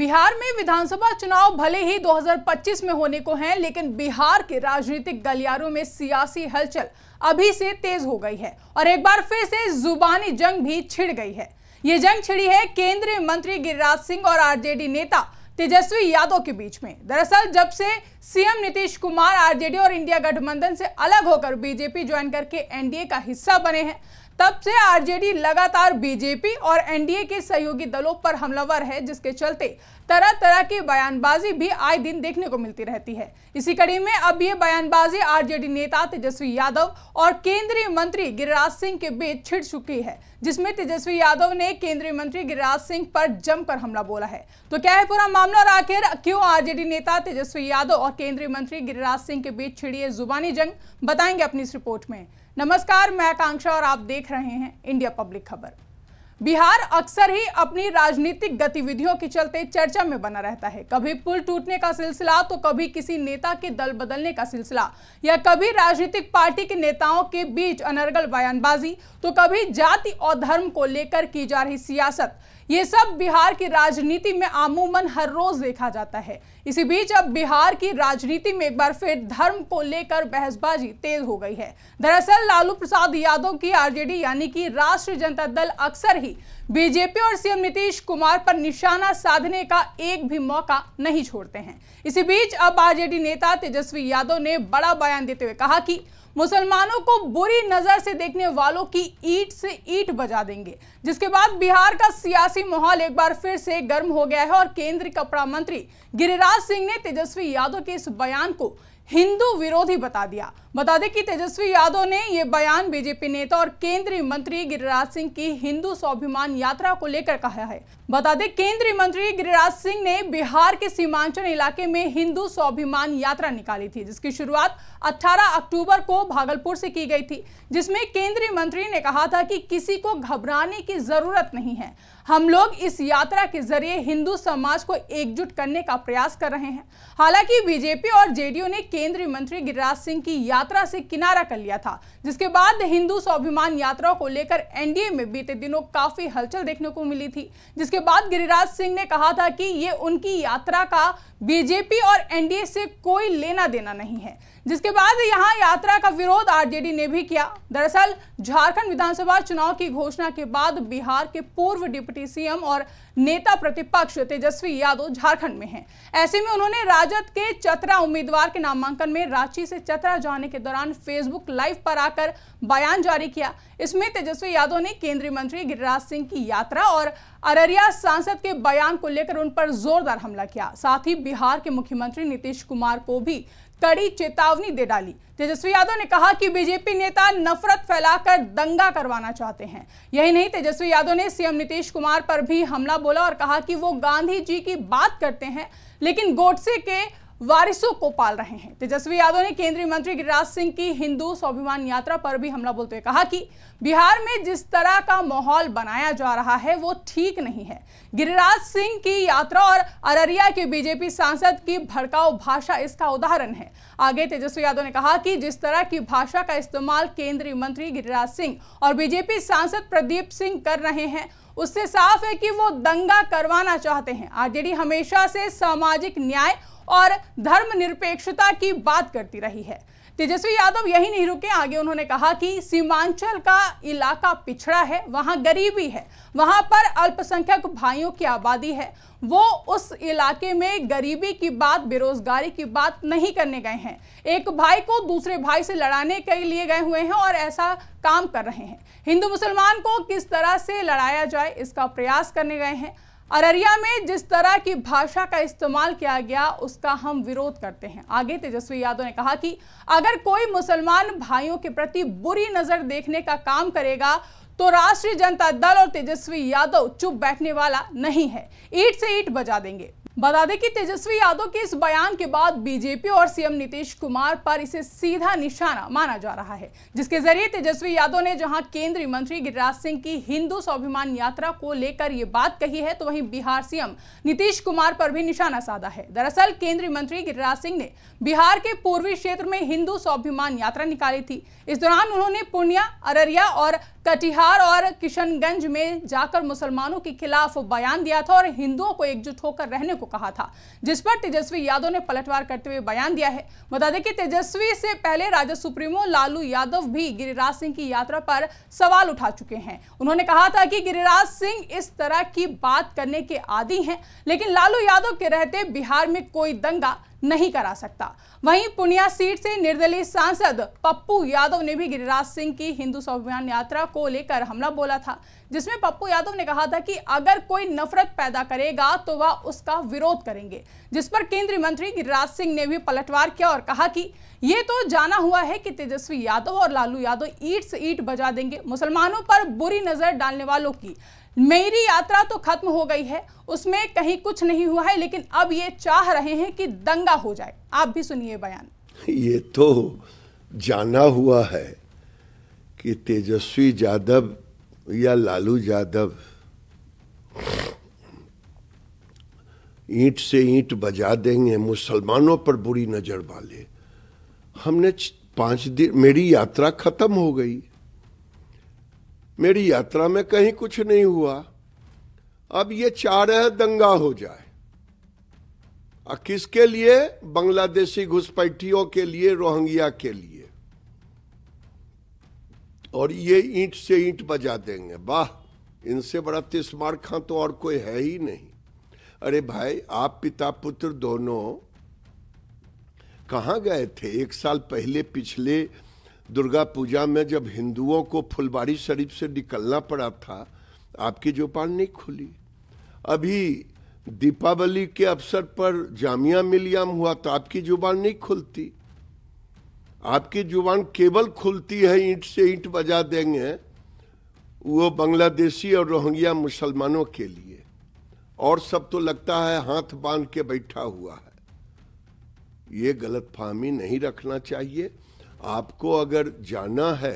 बिहार में विधानसभा चुनाव भले ही 2025 में होने को हैं, लेकिन बिहार के राजनीतिक गलियारों में सियासी हलचल अभी से तेज हो गई है और एक बार फिर से जुबानी जंग भी छिड़ गई है। ये जंग छिड़ी है केंद्रीय मंत्री गिरिराज सिंह और आरजेडी नेता तेजस्वी यादव के बीच में। दरअसल जब से सीएम नीतीश कुमार आरजेडी और इंडिया गठबंधन से अलग होकर बीजेपी ज्वाइन करके एनडीए का हिस्सा बने हैं, तब से आरजेडी लगातार बीजेपी और एनडीए के सहयोगी दलों पर हमलावर है, जिसके चलते तरह तरह की बयानबाजी भी आए दिन देखने को मिलती रहती है। इसी कड़ी में अब ये बयानबाजी आरजेडी नेता तेजस्वी यादव और केंद्रीय मंत्री गिरिराज सिंह के बीच छिड़ चुकी है, जिसमें तेजस्वी यादव ने केंद्रीय मंत्री गिरिराज सिंह पर जमकर हमला बोला है। तो क्या है पूरा मामला और आखिर क्यों आरजेडी नेता तेजस्वी यादव और केंद्रीय मंत्री गिरिराज सिंह के बीच छिड़ी है जुबानी जंग, बताएंगे अपनी इस रिपोर्ट में। नमस्कार, मैं आकांक्षा और आप देख रहे हैं इंडिया पब्लिक खबर। बिहार अक्सर ही अपनी राजनीतिक गतिविधियों के चलते चर्चा में बना रहता है। कभी पुल टूटने का सिलसिला, तो कभी किसी नेता के दल बदलने का सिलसिला, या कभी राजनीतिक पार्टी के नेताओं के बीच अनर्गल बयानबाजी, तो कभी जाति और धर्म को लेकर की जा रही सियासत। ये सब बिहार की राजनीति में आमूमन हर रोज देखा जाता है। इसी बीच अब बिहार की राजनीति में एक बार फिर धर्म को लेकर बहसबाजी तेज हो गई है। दरअसल लालू प्रसाद यादव की आरजेडी यानी कि राष्ट्रीय जनता दल अक्सर ही बीजेपी और सीएम नीतीश कुमार पर निशाना साधने का एक भी मौका नहीं छोड़ते हैं। इसी बीच अब आरजेडी नेता तेजस्वी यादव ने बड़ा बयान देते हुए कहा कि मुसलमानों को बुरी नजर से देखने वालों की ईंट से ईंट बजा देंगे, जिसके बाद बिहार का सियासी माहौल एक बार फिर से गर्म हो गया है और केंद्रीय कपड़ा मंत्री गिरिराज सिंह ने तेजस्वी यादव के इस बयान को हिंदू विरोधी बता दिया। बता दें कि तेजस्वी यादव ने यह बयान बीजेपी नेता और केंद्रीय मंत्री गिरिराज सिंह की हिंदू स्वाभिमान यात्रा को लेकर कहा है। बता दें केंद्रीय मंत्री गिरिराज सिंह ने बिहार के सीमांचल इलाके में हिंदू स्वाभिमान यात्रा निकाली थी, जिसकी शुरुआत 18 अक्टूबर को भागलपुर से की गई थी, जिसमें केंद्रीय मंत्री ने कहा था कि किसी को घबराने की जरूरत नहीं है। हम लोग इस यात्रा के जरिए हिंदू समाज को एकजुट करने का प्रयास कर रहे हैं। हालांकि बीजेपी और जेडीयू ने केंद्रीय मंत्री गिरिराज सिंह की यात्रा से किनारा कर लिया था, जिसके बाद हिंदू स्वाभिमान यात्रा को लेकर एनडीए में बीते दिनों काफी हलचल देखने को मिली थी, जिसके बाद गिरिराज सिंह ने कहा था कि ये उनकी यात्रा का बीजेपी और एनडीए से कोई लेना देना नहीं है, जिसके बाद यहां यात्रा का विरोध आरजेडी ने भी किया। दरअसल झारखंड विधानसभा चुनाव की घोषणा के बाद बिहार के पूर्व डिप्टी सीएम और नेता प्रतिपक्ष तेजस्वी यादव झारखंड में हैं। ऐसे में उन्होंने राजद के चतरा उम्मीदवार के नामांकन में रांची से चतरा जाने के दौरान फेसबुक लाइव पर आकर बयान जारी किया। इसमें तेजस्वी यादव ने केंद्रीय मंत्री गिरिराज सिंह की यात्रा और अररिया सांसद के बयान को लेकर उन पर जोरदार हमला किया। साथ ही बिहार के मुख्यमंत्री नीतीश कुमार को भी कड़ी चेतावनी दे डाली। तेजस्वी यादव ने कहा कि बीजेपी नेता नफरत फैलाकर दंगा करवाना चाहते हैं। यही नहीं, तेजस्वी यादव ने सीएम नीतीश कुमार पर भी हमला बोला और कहा कि वो गांधी जी की बात करते हैं, लेकिन गोडसे के वारिसों को पाल रहे हैं। तेजस्वी यादव ने केंद्रीय मंत्री गिरिराज सिंह की हिंदू स्वाभिमान यात्रा पर भी हमला बोलते हुए कहा कि बिहार में जिस तरह का माहौल बनाया जा रहा है वो ठीक नहीं है। गिरिराज सिंह की यात्रा और अररिया के बीजेपी सांसद की भड़काऊ भाषा इसका उदाहरण है। आगे तेजस्वी यादव ने कहा कि जिस तरह की भाषा का इस्तेमाल केंद्रीय मंत्री गिरिराज सिंह और बीजेपी सांसद प्रदीप सिंह कर रहे हैं, उससे साफ है कि वो दंगा करवाना चाहते हैं। आरजेडी हमेशा से सामाजिक न्याय और धर्मनिरपेक्षता की बात करती रही है। तेजस्वी यादव यही नहीं रुके, आगे उन्होंने कहा कि सीमांचल का इलाका पिछड़ा है, वहां गरीबी है, वहां पर अल्पसंख्यक भाइयों की आबादी है। वो उस इलाके में गरीबी की बात, बेरोजगारी की बात नहीं करने गए हैं। एक भाई को दूसरे भाई से लड़ाने के लिए गए हुए हैं और ऐसा काम कर रहे हैं। हिंदू मुसलमान को किस तरह से लड़ाया जाए, इसका प्रयास करने गए हैं। अररिया में जिस तरह की भाषा का इस्तेमाल किया गया उसका हम विरोध करते हैं। आगे तेजस्वी यादव ने कहा कि अगर कोई मुसलमान भाइयों के प्रति बुरी नजर देखने का काम करेगा तो राष्ट्रीय जनता दल और तेजस्वी यादव चुप बैठने वाला नहीं है, ईंट से ईंट बजा देंगे। बता दें कि तेजस्वी यादव के इस बयान के बाद बीजेपी और सीएम नीतीश कुमार पर इसे सीधा निशाना माना जा रहा है, जिसके जरिए तेजस्वी यादव ने जहां केंद्रीय मंत्री गिरिराज सिंह की हिंदू स्वाभिमान यात्रा को लेकर ये बात कही है, तो वहीं बिहार सीएम नीतीश कुमार पर भी निशाना साधा है। दरअसल केंद्रीय मंत्री गिरिराज सिंह ने बिहार के पूर्वी क्षेत्र में हिंदू स्वाभिमान यात्रा निकाली थी। इस दौरान उन्होंने पूर्णिया, अररिया और कटिहार बिहार और किशनगंज में जाकर मुसलमानों के खिलाफ बयान दिया था और हिंदुओं को एकजुट होकर रहने को कहा था, जिस पर तेजस्वी यादव ने पलटवार करते हुए बयान दिया है। बता दें कि तेजस्वी से पहले राजद सुप्रीमो लालू यादव भी गिरिराज सिंह की यात्रा पर सवाल उठा चुके हैं। उन्होंने कहा था कि गिरिराज सिंह इस तरह की बात करने के आदी हैं, लेकिन लालू यादव के रहते बिहार में कोई दंगा नहीं करा सकता। वहीं पूर्णिया सीट से निर्दलीय सांसद पप्पू यादव ने भी गिरिराज सिंह की हिंदू स्वाभिमान यात्रा को लेकर हमला बोला था, जिसमें पप्पू यादव ने कहा था कि अगर कोई नफरत पैदा करेगा तो वह उसका विरोध करेंगे, जिस पर केंद्रीय मंत्री गिरिराज सिंह ने भी पलटवार किया और कहा कि ये तो जाना हुआ है कि तेजस्वी यादव और लालू यादव ईंट से ईंट बजा देंगे। मुसलमानों पर बुरी नजर डालने वालों की मेरी यात्रा तो खत्म हो गई है, उसमें कहीं कुछ नहीं हुआ है, लेकिन अब ये चाह रहे हैं कि दंगा हो जाए। आप भी सुनिए बयान। ये तो जाना हुआ है कि तेजस्वी यादव या लालू यादव ईंट से ईंट बजा देंगे, मुसलमानों पर बुरी नजर वाले। हमने 5 दिन, मेरी यात्रा खत्म हो गई, मेरी यात्रा में कहीं कुछ नहीं हुआ। अब ये चाह रहे हैं दंगा हो जाए। और किसके लिए? बांग्लादेशी घुसपैठियों के लिए, रोहिंग्या के लिए। और ये ईंट से ईंट बजा देंगे। वाह, इनसे बड़ा तिस्मार खां तो और कोई है ही नहीं। अरे भाई, आप पिता पुत्र दोनों कहां गए थे? 1 साल पहले पिछले दुर्गा पूजा में जब हिंदुओं को फुलवारी शरीफ से निकलना पड़ा था, आपकी जुबान नहीं खुली। अभी दीपावली के अवसर पर जामिया मिलिया हुआ तो आपकी जुबान नहीं खुलती। आपकी जुबान केवल खुलती है ईंट से ईंट बजा देंगे, वो बांग्लादेशी और रोहिंग्या मुसलमानों के लिए। और सब तो लगता है हाथ बांध के बैठा हुआ है। ये गलतफहमी नहीं रखना चाहिए। आपको अगर जाना है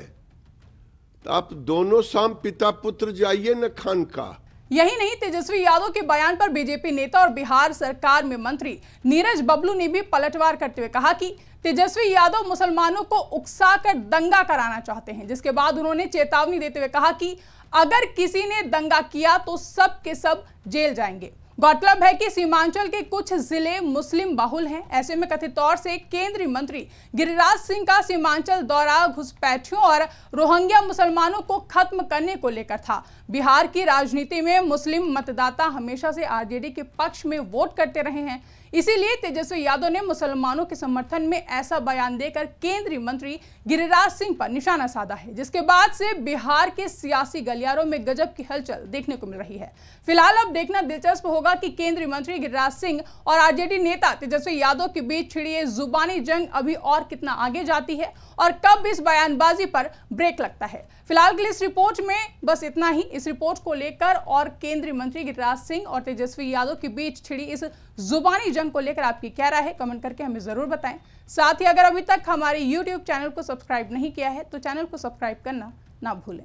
तो आप दोनों शाम पिता पुत्र जाइए न खानका। यही नहीं, तेजस्वी यादव के बयान पर बीजेपी नेता और बिहार सरकार में मंत्री नीरज बबलू ने भी पलटवार करते हुए कहा कि तेजस्वी यादव मुसलमानों को उकसाकर दंगा कराना चाहते हैं, जिसके बाद उन्होंने चेतावनी देते हुए कहा कि अगर किसी ने दंगा किया तो सब के सब जेल जाएंगे। गौरतलब है कि सीमांचल के कुछ जिले मुस्लिम बहुल हैं। ऐसे में कथित तौर से केंद्रीय मंत्री गिरिराज सिंह का सीमांचल दौरा घुसपैठियों और रोहिंग्या मुसलमानों को खत्म करने को लेकर था। बिहार की राजनीति में मुस्लिम मतदाता हमेशा से आरजेडी के पक्ष में वोट करते रहे हैं, इसीलिए तेजस्वी यादव ने मुसलमानों के समर्थन में ऐसा बयान देकर केंद्रीय मंत्री गिरिराज सिंह पर निशाना साधा है, जिसके बाद से बिहार के सियासी गलियारों में गजब की हलचल देखने को मिल रही है। फिलहाल अब देखना दिलचस्प होगा कि केंद्रीय मंत्री गिरिराज सिंह और आरजेडी नेता तेजस्वी यादव के बीच छिड़ी ये जुबानी जंग अभी और कितना आगे जाती है और कब इस बयानबाजी पर ब्रेक लगता है। फिलहाल के लिए इस रिपोर्ट में बस इतना ही। इस रिपोर्ट को लेकर और केंद्रीय मंत्री गिरिराज सिंह और तेजस्वी यादव के बीच छिड़ी इस जुबानी जंग को लेकर आपकी क्या राय है, कमेंट करके हमें जरूर बताएं। साथ ही अगर अभी तक हमारे YouTube चैनल को सब्सक्राइब नहीं किया है तो चैनल को सब्सक्राइब करना ना भूलें।